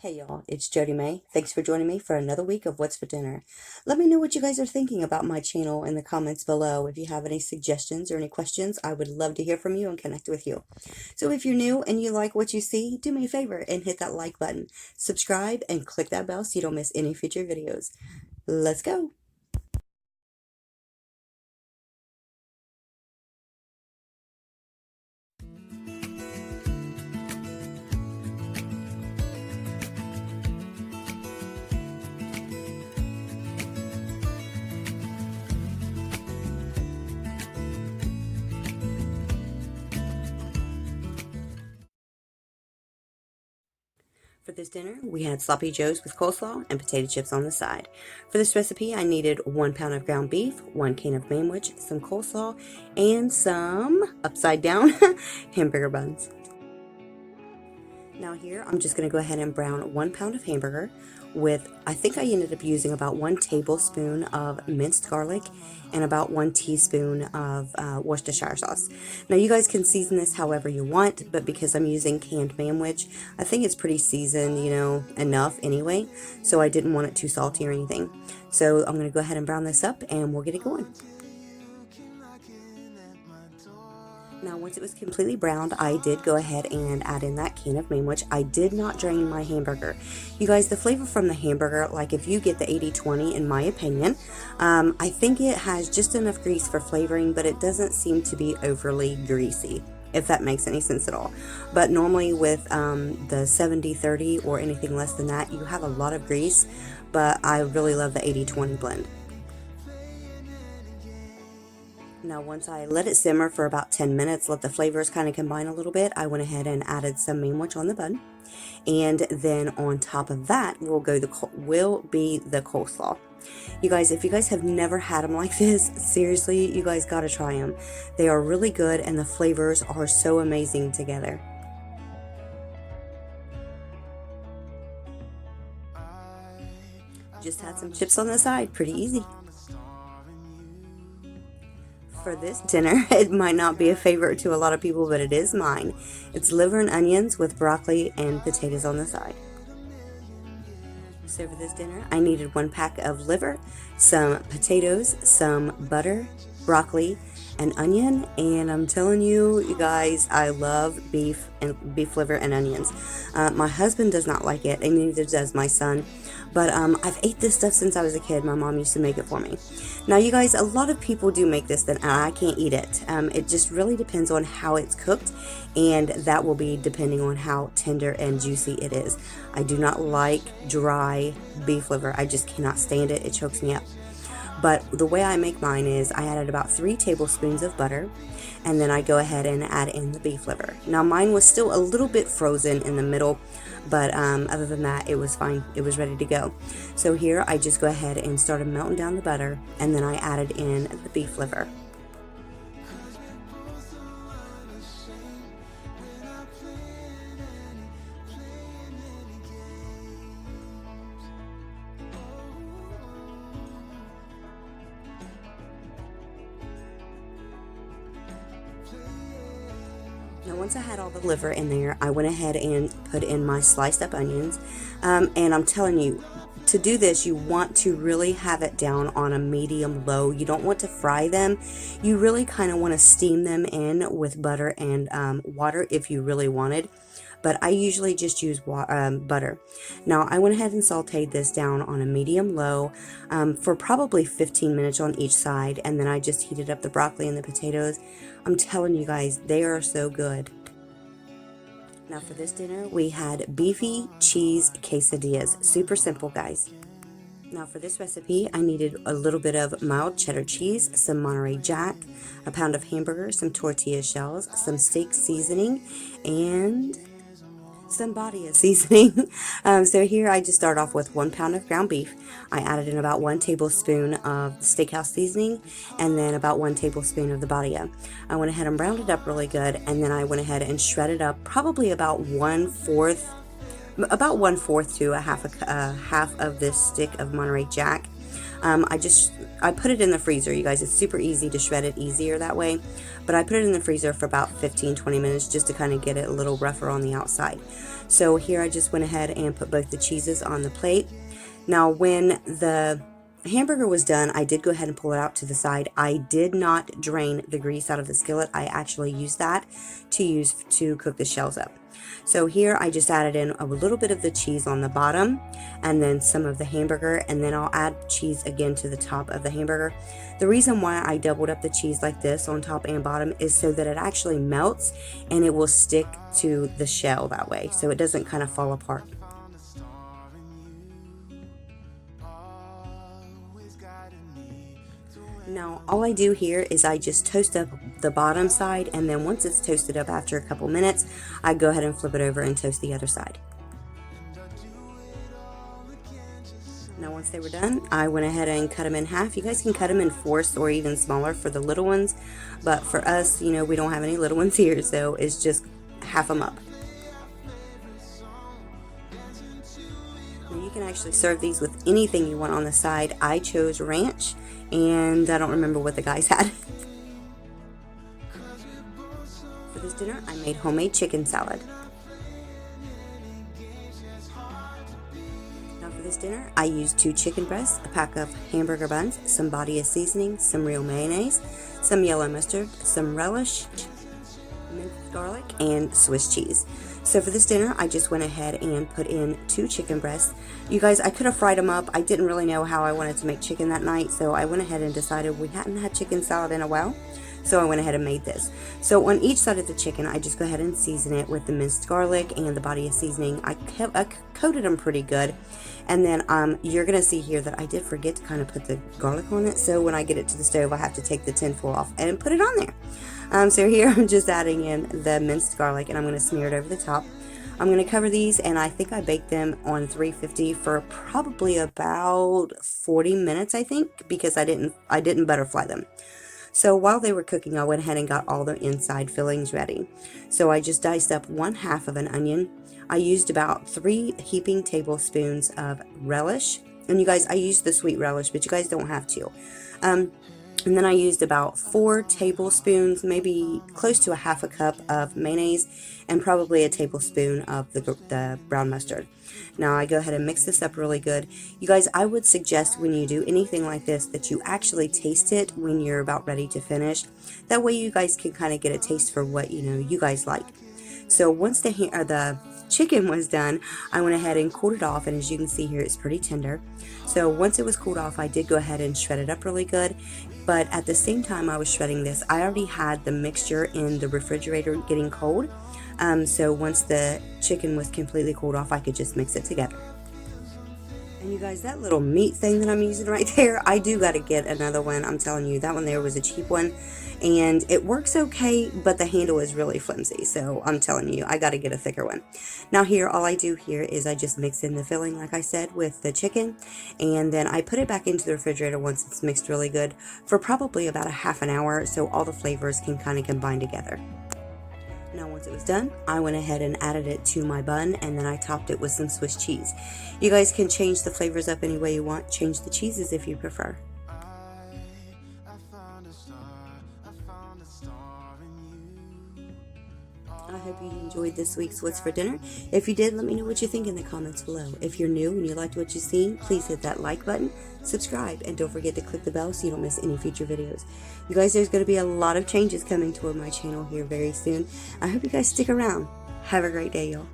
Hey y'all, it's Jody May. Thanks for joining me for another week of What's for Dinner. Let me know what you guys are thinking about my channel in the comments below. If you have any suggestions or any questions, I would love to hear from you and connect with you. So if you're new and you like what you see, do me a favor and hit that like button. Subscribe and click that bell so you don't miss any future videos. Let's go! For this dinner, we had sloppy joes with coleslaw and potato chips on the side. For this recipe, I needed 1 pound of ground beef, 1 can of manwich, some coleslaw, and some upside down hamburger buns. Now here, I'm just going to go ahead and brown 1 pound of hamburger with, I think I ended up using about 1 tablespoon of minced garlic and about 1 teaspoon of Worcestershire sauce. Now you guys can season this however you want, but because I'm using canned manwich, I think it's pretty seasoned, enough anyway, so I didn't want it too salty or anything. So I'm going to go ahead and brown this up and we'll get it going. Now, once it was completely browned, I did go ahead and add in that can of manwich. I did not drain my hamburger. You guys, the flavor from the hamburger, like if you get the 80/20, in my opinion, I think it has just enough grease for flavoring, but it doesn't seem to be overly greasy, if that makes any sense at all. But normally with the 70/30 or anything less than that, you have a lot of grease, but I really love the 80/20 blend. Now, once I let it simmer for about 10 minutes, let the flavors kind of combine a little bit, I went ahead and added some manwich on the bun. And then on top of that will be the coleslaw. You guys, if you guys have never had them like this, seriously, you guys gotta try them. They are really good and the flavors are so amazing together. Just had some chips on the side, pretty easy. For this dinner, it might not be a favorite to a lot of people, but it is mine. It's liver and onions with broccoli and potatoes on the side. So for this dinner, I needed 1 pack of liver, some potatoes, some butter, broccoli, and onion. And I'm telling you, you guys, I love beef liver and onions. My husband does not like it, and neither does my son. But I've ate this stuff since I was a kid. My mom used to make it for me. Now, you guys, a lot of people do make this, and I can't eat it. It just really depends on how it's cooked, and that will be depending on how tender and juicy it is. I do not like dry beef liver. I just cannot stand it. It chokes me up. But the way I make mine is I added about 3 tablespoons of butter, and then I go ahead and add in the beef liver. Now, mine was still a little bit frozen in the middle, but other than that, it was fine. It was ready to go. So here I just go ahead and started melting down the butter, and then I added in the beef liver. Now, once I had all the liver in there, I went ahead and put in my sliced up onions. And I'm telling you, to do this, you want to really have it down on a medium low. You don't want to fry them. You really kind of want to steam them in with butter and water if you really wanted. But I usually just use butter. Now, I went ahead and sauteed this down on a medium low for probably 15 minutes on each side, and then I just heated up the broccoli and the potatoes. I'm telling you guys, they are so good. Now for this dinner, we had beefy cheese quesadillas. Super simple, guys. Now for this recipe, I needed a little bit of mild cheddar cheese, some Monterey Jack, a pound of hamburger, some tortilla shells, some steak seasoning, and some Badia seasoning. So here I just start off with 1 pound of ground beef. I added in about 1 tablespoon of steakhouse seasoning and then about 1 tablespoon of the Badia. I went ahead and browned it up really good, and then I went ahead and shredded up probably about 1/4 to a half of this stick of Monterey Jack. I put it in the freezer, you guys. It's super easy to shred it easier that way, but I put it in the freezer for about 15-20 minutes just to kind of get it a little rougher on the outside. So here I just went ahead and put both the cheeses on the plate. Now when the hamburger was done, I did go ahead and pull it out to the side. I did not drain the grease out of the skillet. I actually used that to cook the shells up. So here I just added in a little bit of the cheese on the bottom and then some of the hamburger, and then I'll add cheese again to the top of the hamburger. The reason why I doubled up the cheese like this on top and bottom is so that it actually melts and it will stick to the shell that way, so it doesn't kind of fall apart. Now all I do here is I just toast up the bottom side, and then once it's toasted up after a couple minutes, I go ahead and flip it over and toast the other side. Now once they were done, I went ahead and cut them in half. You guys can cut them in fourths or even smaller for the little ones, but for us, you know, we don't have any little ones here, so it's just half them up. Now you can actually serve these with anything you want on the side. I chose ranch, and I don't remember what the guys had. For this dinner, I made homemade chicken salad. Now for this dinner, I used 2 chicken breasts, a pack of hamburger buns, some Badia seasoning, some real mayonnaise, some yellow mustard, some relish, minced garlic, and Swiss cheese. So for this dinner, I just went ahead and put in 2 chicken breasts. You guys, I could have fried them up. I didn't really know how I wanted to make chicken that night, so I went ahead and decided we hadn't had chicken salad in a while, so I went ahead and made this. So on each side of the chicken, I just go ahead and season it with the minced garlic and the Badia seasoning. I coated them pretty good, and then you're going to see here that I did forget to kind of put the garlic on it, so when I get it to the stove, I have to take the tinfoil off and put it on there. So here I'm just adding in the minced garlic, and I'm going to smear it over the top. I'm going to cover these, and I think I baked them on 350 for probably about 40 minutes, I think, because I didn't butterfly them. So while they were cooking, I went ahead and got all the inside fillings ready. So I just diced up 1/2 of an onion. I used about 3 heaping tablespoons of relish, and you guys, I used the sweet relish, but you guys don't have to. And then I used about 4 tablespoons, maybe close to a 1/2 cup of mayonnaise, and probably a tablespoon of the brown mustard. Now I go ahead and mix this up really good. You guys, I would suggest when you do anything like this that you actually taste it when you're about ready to finish. That way you guys can kind of get a taste for what you guys like. So once the chicken was done, I went ahead and cooled it off, and as you can see here, it's pretty tender. So once it was cooled off, I did go ahead and shred it up really good. But at the same time I was shredding this, I already had the mixture in the refrigerator getting cold. So once the chicken was completely cooled off, I could just mix it together. And you guys, that little meat thing that I'm using right there, I do got to get another one. I'm telling you, that one there was a cheap one, and it works okay, but the handle is really flimsy, so I'm telling you, I got to get a thicker one. Now here, all I do here is I just mix in the filling, like I said, with the chicken, and then I put it back into the refrigerator once it's mixed really good for probably about a half an hour, so all the flavors can kind of combine together. Now once it was done, I went ahead and added it to my bun, and then I topped it with some Swiss cheese. You guys can change the flavors up any way you want. Change the cheeses if you prefer. I hope you enjoyed this week's What's for Dinner. If you did, let me know what you think in the comments below. If you're new and you liked what you've seen, please hit that like button, subscribe, and don't forget to click the bell so you don't miss any future videos. You guys, there's going to be a lot of changes coming toward my channel here very soon. I hope you guys stick around. Have a great day, y'all.